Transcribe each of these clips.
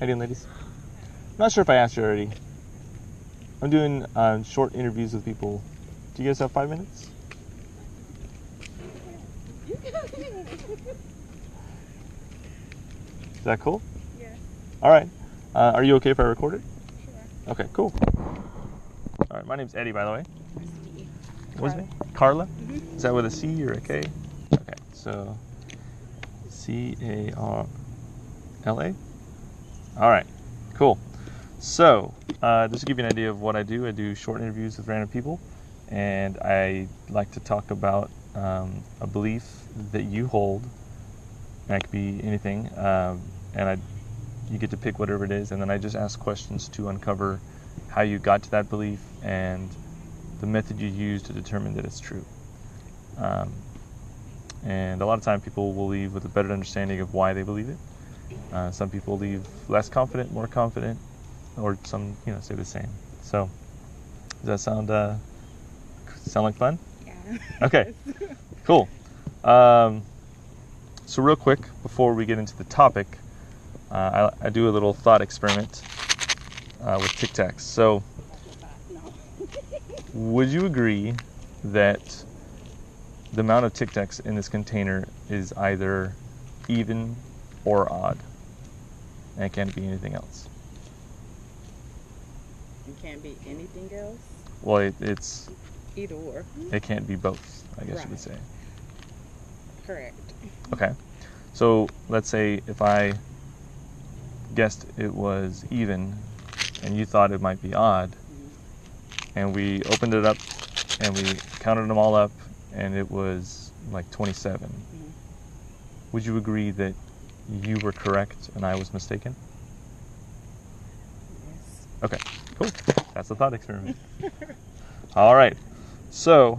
How you doing, ladies? I'm not sure if I asked you already. I'm doing short interviews with people. Do you guys have 5 minutes? Is that cool? Yeah. All right. Are you okay if I record it? Sure. Okay, cool. All right, my name's Eddie, by the way. Nice to meet you. What's your name? Carla? Mm-hmm. Is that with a C or a K? Okay, so Carla. All right, cool. So, just to give you an idea of what I do short interviews with random people, and I like to talk about a belief that you hold. That could be anything, and you get to pick whatever it is, and then I just ask questions to uncover how you got to that belief and the method you use to determine that it's true. And a lot of time people will leave with a better understanding of why they believe it. Some people leave less confident, more confident, or some, stay the same. So, does that sound like fun? Yeah. Okay, cool. So real quick, before we get into the topic, I do a little thought experiment with Tic Tacs. So, would you agree that the amount of Tic Tacs in this container is either even or odd? And it can't be anything else. It can't be anything else? Well, it's... Either or. It can't be both, I guess you would say. Correct. Okay. So, let's say if I guessed it was even and you thought it might be odd, and we opened it up and we counted them all up and it was like 27. Would you agree that you were correct and I was mistaken? Yes. Okay, cool. That's the thought experiment. All right. So,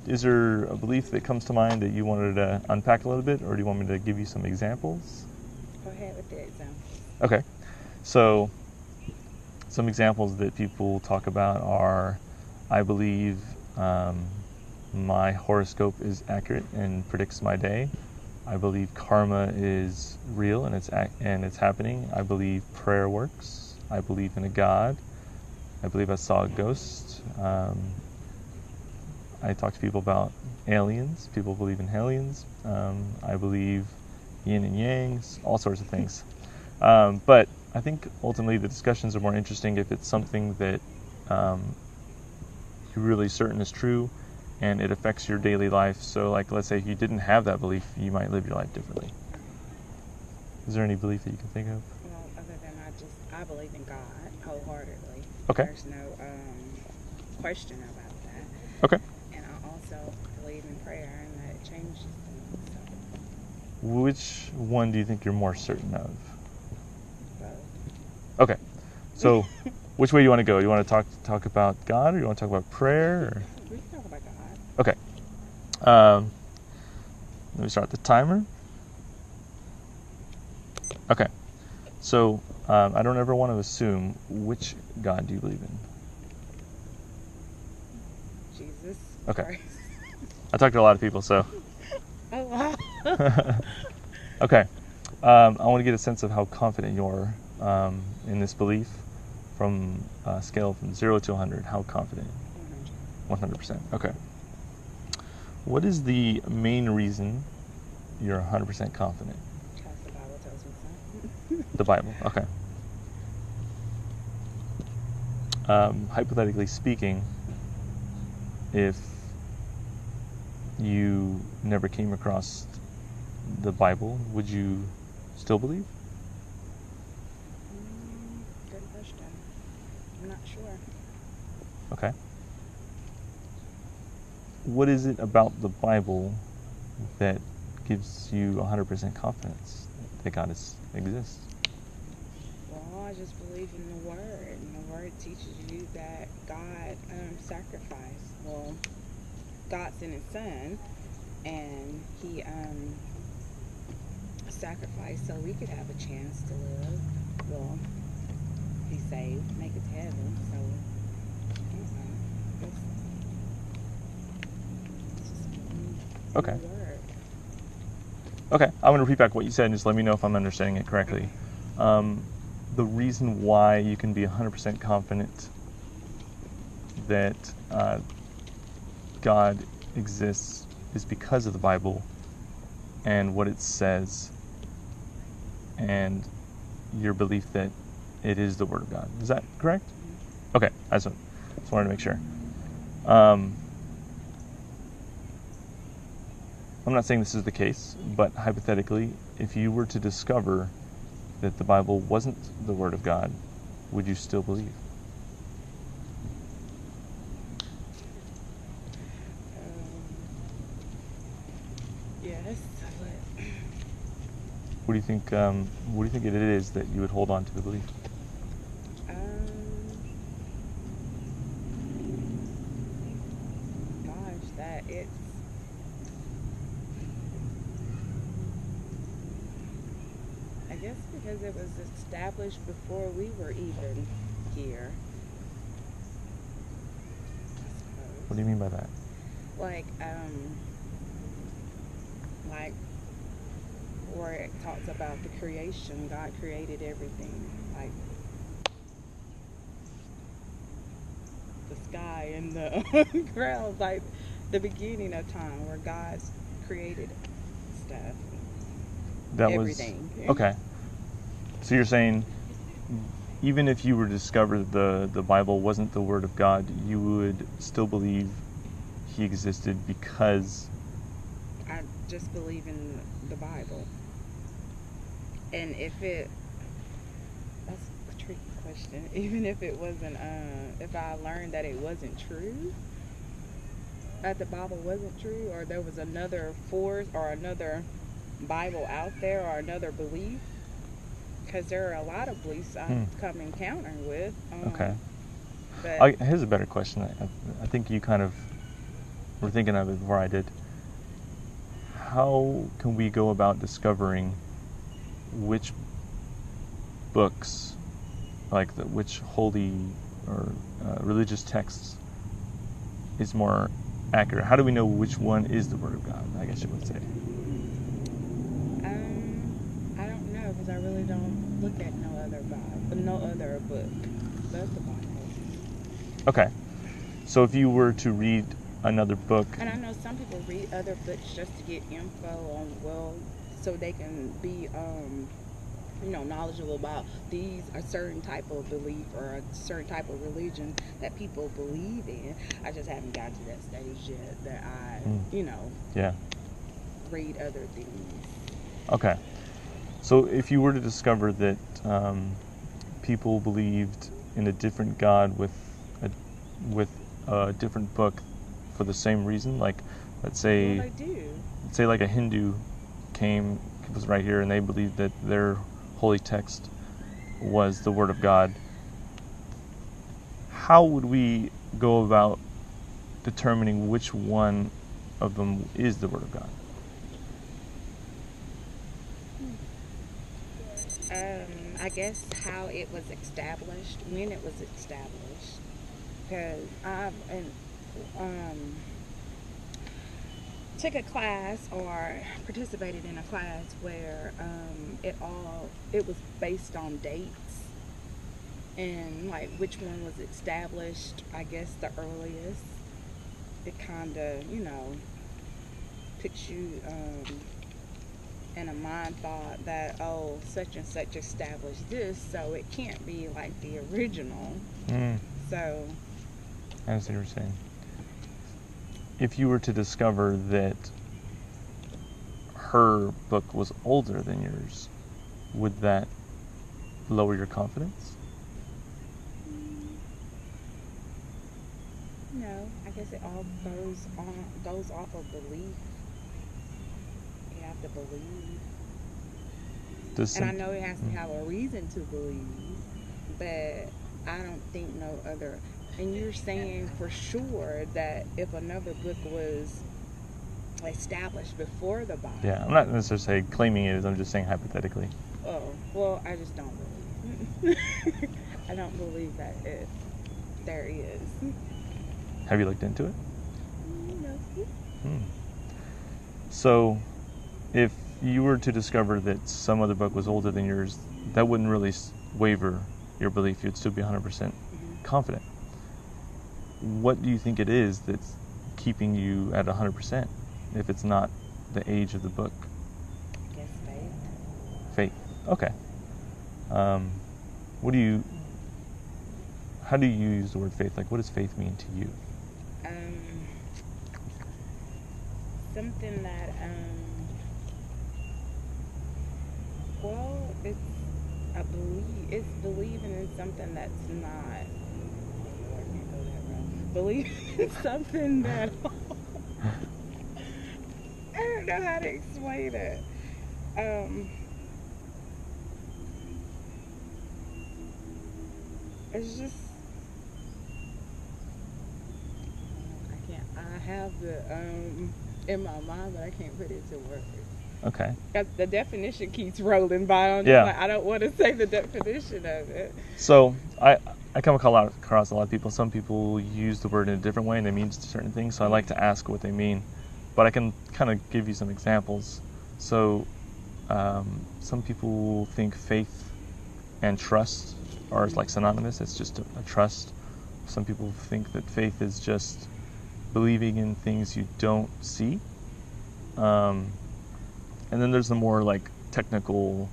is there a belief that comes to mind that you wanted to unpack a little bit, or do you want me to give you some examples? Go ahead with the example. Okay. So, some examples that people talk about are, I believe my horoscope is accurate and predicts my day. I believe karma is real and it's happening. I believe prayer works. I believe in a God. I believe I saw a ghost. I talk to people about aliens. People believe in aliens. I believe yin and yangs, all sorts of things. But I think ultimately the discussions are more interesting if it's something that you're really certain is true and it affects your daily life. So, like, let's say if you didn't have that belief, you might live your life differently. Is there any belief that you can think of? Well, other than I believe in God wholeheartedly. Okay. There's no question about that. Okay. And I also believe in prayer and that it changes things. So. Which one do you think you're more certain of? Both. Okay. So, which way do you want to go? You want to talk about God, or you want to talk about prayer? Or? We can talk about God. Okay. Let me start the timer. Okay. So, I don't ever want to assume which God do you believe in? Jesus. Okay. Christ. I talked to a lot of people, so. Oh, wow. Okay. I want to get a sense of how confident you are in this belief from a scale from 0 to 100. How confident? 100%. Okay. What is the main reason you're 100% confident? Because the Bible tells me so. The Bible. Okay. Hypothetically speaking, if you never came across the Bible, would you still believe? Good question. I'm not sure. Okay. What is it about the Bible that gives you 100% confidence that God exists? Well, I just believe in the Word, and the Word teaches you that God sacrificed. Well, God sent His Son, and He sacrificed so we could have a chance to live. Well, be saved, make it to heaven. So, Okay. The Word. Okay, I'm going to repeat back what you said and just let me know if I'm understanding it correctly. The reason why you can be 100% confident that God exists is because of the Bible and what it says and your belief that it is the Word of God. Is that correct? Okay, I just wanted to make sure. I'm not saying this is the case, but hypothetically, if you were to discover that the Bible wasn't the Word of God, would you still believe? Yes. What do you think? What do you think it is that you would hold on to the belief? Gosh, that it's. I guess because it was established before we were even here. What do you mean by that? Like where it talks about the creation, God created everything, like the sky and the ground, like the beginning of time, where God's created stuff. That everything. Okay. So you're saying, even if you were to discover the Bible wasn't the Word of God, you would still believe He existed because... I just believe in the Bible. And if that's a tricky question. Even if it wasn't, if I learned that it wasn't true, that the Bible wasn't true, or there was another force or another Bible out there or another belief, because there are a lot of beliefs I've come encounter with. Okay. But here's a better question. I think you kind of were thinking of it before I did. How can we go about discovering which books, like which holy or religious texts, is more accurate? How do we know which one is the Word of God, I guess you would say? I don't know, because I really don't look at no other book but the Bible. Okay. So if you were to read another book... And I know some people read other books just to get info on, so they can be, knowledgeable about a certain type of belief or a certain type of religion that people believe in. I just haven't gotten to that stage yet that I, read other things. Okay. So if you were to discover that people believed in a different God with a different book for the same reason, like let's say like a Hindu was right here and they believed that their holy text was the Word of God, how would we go about determining which one of them is the Word of God? I guess how it was established, when it was established, because I've took a class or participated in a class where it was based on dates and like which one was established. I guess the earliest. It kind of puts you in a mind thought that such and such established this, so it can't be like the original. So I see what you're saying. If you were to discover that her book was older than yours, would that lower your confidence? No, I guess it all goes off of belief. You have to believe. And I know it has to have a reason to believe, but I don't think no other. And you're saying for sure that if another book was established before the Bible. Yeah, I'm not necessarily claiming it, I'm just saying hypothetically. Oh, well, I just don't believe. I don't believe that there is. Have you looked into it? No. So, if you were to discover that some other book was older than yours, that wouldn't really waver your belief. You'd still be 100% confident. What do you think it is that's keeping you at 100% if it's not the age of the book? I guess faith. Faith. Okay. How do you use the word faith? Like, what does faith mean to you? Something that, well, it's believing in something that's not, believing in something that, I don't know how to explain it. It's just, I have the, in my mind, but I can't put it to words. Okay. The definition keeps rolling by on. Yeah. Like, I don't want to say the definition of it. So I come across a lot of people. Some people use the word in a different way and they mean certain things. So I like to ask what they mean, but I can kind of give you some examples. So some people think faith and trust are like synonymous. It's just a trust. Some people think that faith is just believing in things you don't see. And then there's the more like technical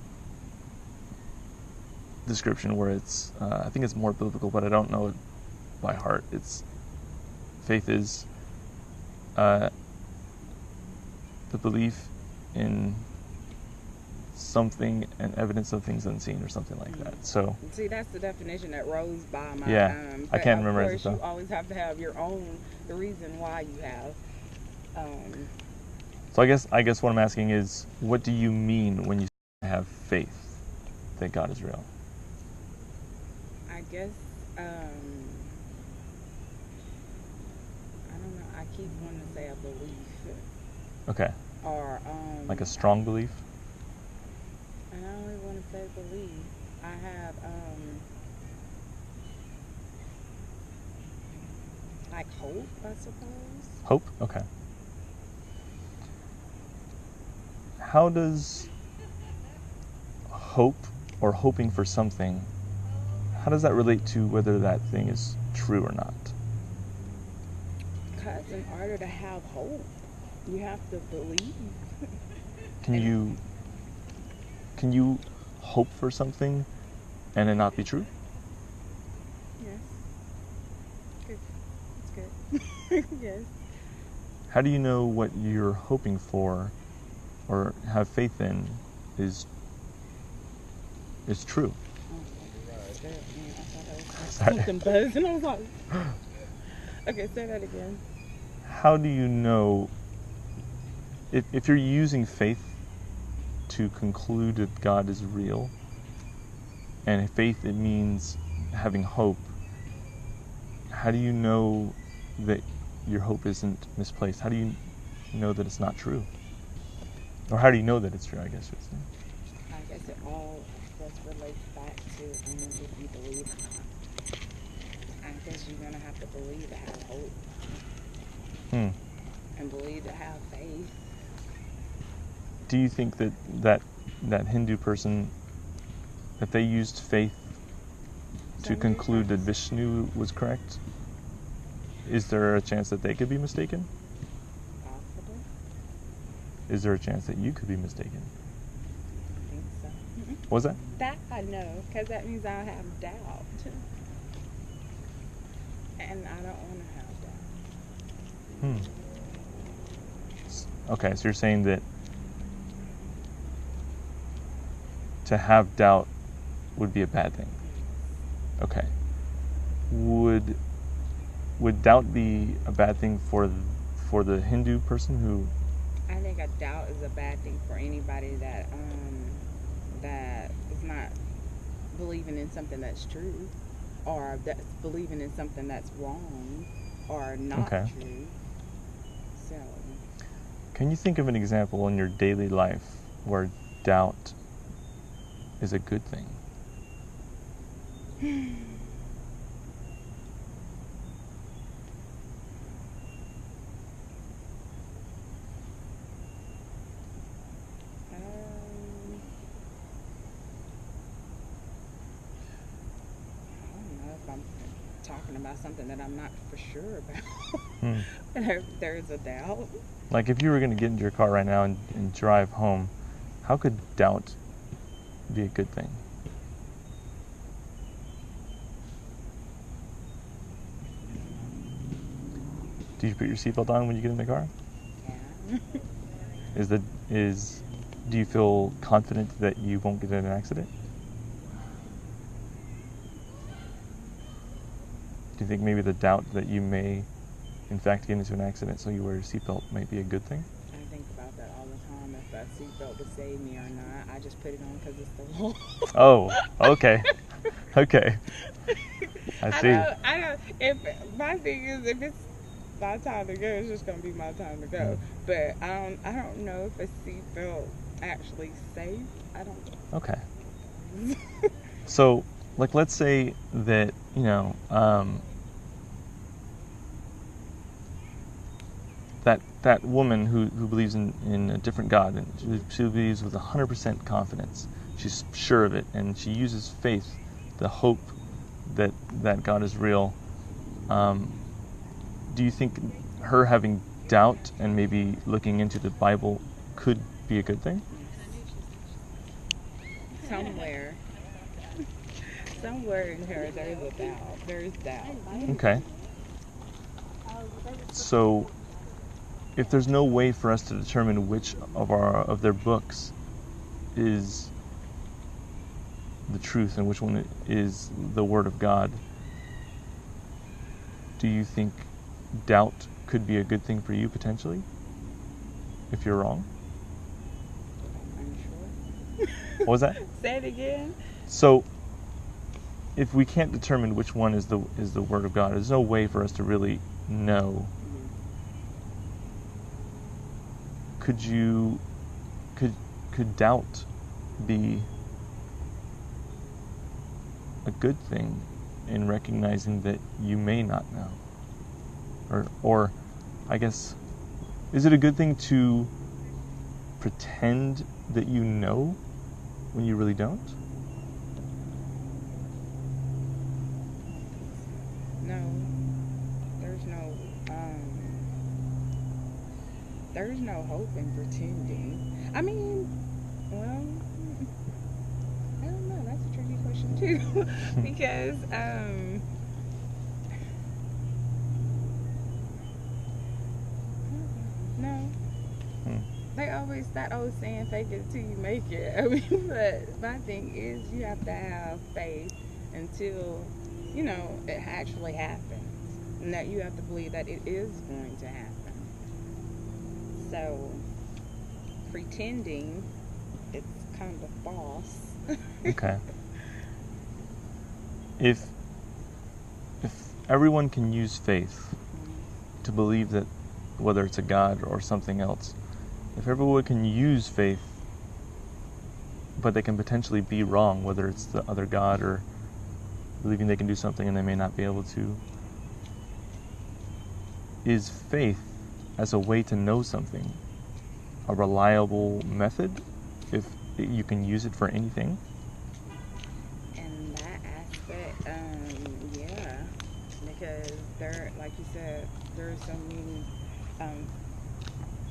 description where it's, I think it's more biblical, but I don't know it by heart. Faith is the belief in something and evidence of things unseen or something like that. So see, that's the definition that rolls by my I can't remember it. Of course, you always have to have the reason why you have. So I guess what I'm asking is, what do you mean when you have faith that God is real? I guess I don't know. I keep wanting to say a belief. Okay. Or like a strong belief. And I don't really want to say belief. I have like hope, I suppose. Hope? Okay. How does hope or hoping for something, how does that relate to whether that thing is true or not? Because in order to have hope, you have to believe. Can you hope for something and it not be true? Yes. Good. That's good. Yes. How do you know what you're hoping for or have faith in is true? That's good. I thought that was something buzzing. I was like, okay, say that again. How do you know if you're using faith to conclude that God is real, and faith, it means having hope, how do you know that your hope isn't misplaced? How do you know that it's not true? Or how do you know that it's true, I guess you would say? I guess it all just relates back to if you believe or not. I guess you're going to have to believe to have hope. And believe to have faith. Do you think that Hindu person, that they used faith to conclude that Vishnu was correct? Is there a chance that they could be mistaken? Possibly. Is there a chance that you could be mistaken? I think so. What was that? That I know, because that means I have doubt. And I don't want to have doubt. Okay, so you're saying that to have doubt would be a bad thing. Okay. Would doubt be a bad thing for the Hindu person who? I think a doubt is a bad thing for anybody that is not believing in something that's true, or that's believing in something that's wrong or not true. So. Can you think of an example in your daily life where doubt is a good thing? I about something that I'm not for sure about. Hmm. There's a doubt. Like if you were going to get into your car right now and drive home, how could doubt be a good thing? Do you put your seatbelt on when you get in the car? Yeah. Do you feel confident that you won't get in an accident? Do you think maybe the doubt that you may, in fact, get into an accident, so you wear your seatbelt, might be a good thing? I think about that all the time. If that seatbelt would save me or not, I just put it on because it's the law. Oh, okay. Okay. I see. I don't, if, my thing is, if it's my time to go, it's just going to be my time to go. But I don't know if a seatbelt actually safe. I don't. Okay. So, like, let's say that, that woman who believes in a different God, and she believes with 100% confidence. She's sure of it, and she uses faith, the hope that God is real. Do you think her having doubt and maybe looking into the Bible could be a good thing? Somewhere in her, there's a doubt. There's doubt. Okay. So, if there's no way for us to determine which of their books is the truth and which one is the Word of God, do you think doubt could be a good thing for you potentially? If you're wrong? Unsure. What was that? Say it again. So, if we can't determine which one is the Word of God, there's no way for us to really know. Could doubt be a good thing in recognizing that you may not know? Or I guess, is it a good thing to pretend that you know when you really don't? No. There's no hope in pretending. I mean, well, I don't know. That's a tricky question too, because no. They always, that old saying, fake it till you make it. I mean, but my thing is, you have to have faith until, it actually happens. And that you have to believe that it is going to happen. So, pretending, it's kind of false. Okay. If everyone can use faith to believe that, whether it's a God or something else, if everyone can use faith, but they can potentially be wrong, whether it's the other God or believing they can do something and they may not be able to, is faith as a way to know something a reliable method if you can use it for anything? In that aspect, yeah, because there, like you said, there are so many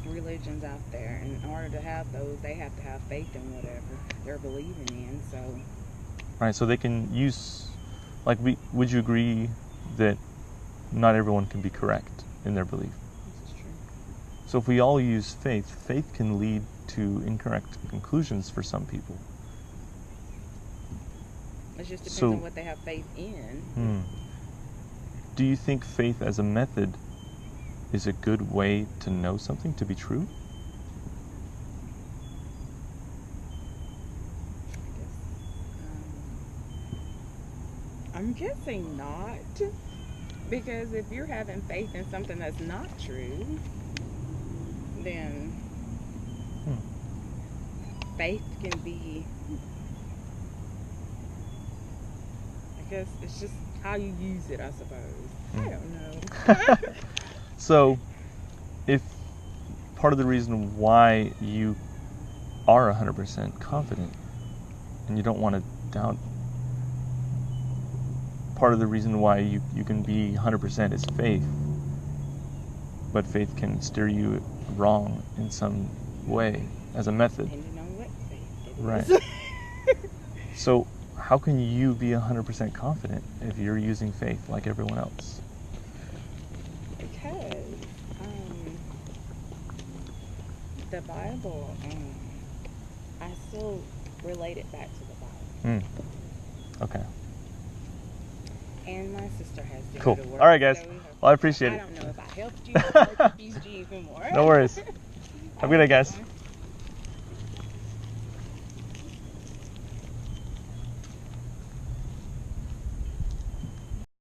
religions out there, and in order to have those, they have to have faith in whatever they're believing in. So, right. So they can use, like, would you agree that not everyone can be correct in their belief? this is true. So if we all use faith, faith can lead to incorrect conclusions for some people. It just depends on what they have faith in. Do you think faith as a method is a good way to know something to be true? I'm guessing not, because if you're having faith in something that's not true, then faith can be, I guess it's just how you use it, I suppose. I don't know. So, if part of the reason why you are 100% confident and you don't want to doubt part of the reason why you can be 100% is faith. But faith can steer you wrong in some way as a method. Depending on what faith it Right. is. So how can you be 100% confident if you're using faith like everyone else? Because the Bible, I still relate it back to the Bible. Okay. And my sister has to Cool. go to work. All right, guys. So Well, I appreciate I it. don't know if I helped you or confused you even more. No worries. Have a good day, guys.